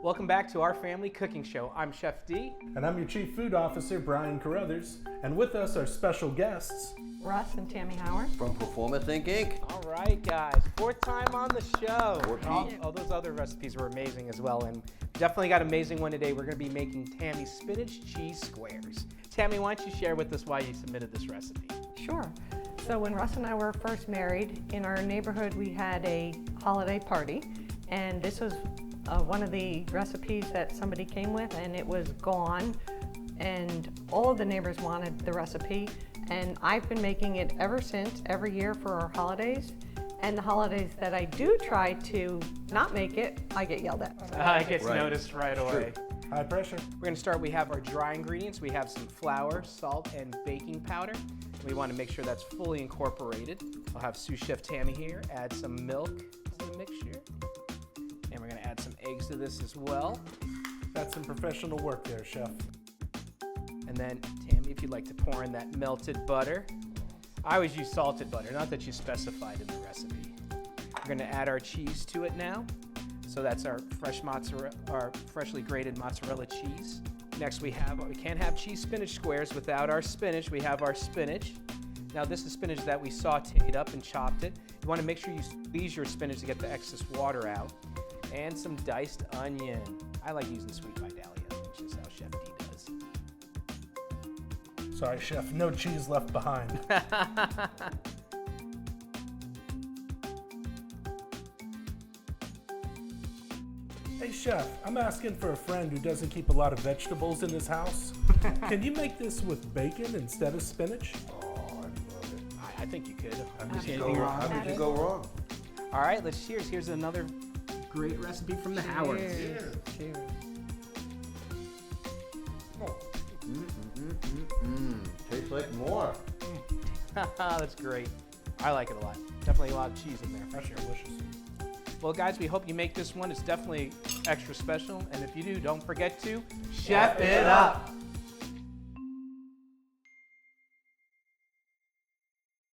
Welcome back to our family cooking show. I'm Chef D. And I'm your Chief Food Officer, Brian Carruthers. And with us are special guests, Russ and Tammy Howarth. From Proforma Think Ink. All right, guys. Fourth time on the show. Fourth. All those other recipes were amazing as well. And definitely got an amazing one today. We're going to be making Tammy's Spinach Cheese Squares. Tammy, why don't you share with us why you submitted this recipe? Sure. So when Russ and I were first married, in our neighborhood we had a holiday party, and this was one of the recipes that somebody came with, and it was gone, and all of the neighbors wanted the recipe, and I've been making it ever since, every year for our holidays. And the holidays that I do try to not make it, I get yelled at. It gets noticed right away. high pressure. We're going to start. We have our dry ingredients. We have some flour, salt, and baking powder. We want to make sure that's fully incorporated. I'll have sous chef Tammy here add some milk to the mixture. And we're going to add some eggs to this as well. That's some professional work there, Chef. And then, Tammy, if you'd like to pour in that melted butter. I always use salted butter, not that you specified in the recipe. We're going to add our cheese to it now. So that's our fresh mozzarella, our freshly grated mozzarella cheese. Next we can't have cheese spinach squares without our spinach. We have our spinach. Now this is spinach that we sauteed up and chopped it. You want to make sure you squeeze your spinach to get the excess water out. And some diced onion. I like using sweet Vidalia, which is how Chef D does. Sorry, Chef, no cheese left behind. Hey, Chef, I'm asking for a friend who doesn't keep a lot of vegetables in his house. Can you make this with bacon instead of spinach? Oh, I love it. I think you could. How could you go wrong? All right, let's cheers. Here's another great recipe from the Howarths. Cheers. Cheers. Tastes like more. That's great. I like it a lot. Definitely a lot of cheese in there for That's sure. delicious. Well, guys, we hope you make this one. It's definitely extra special. And if you do, don't forget to chef it up.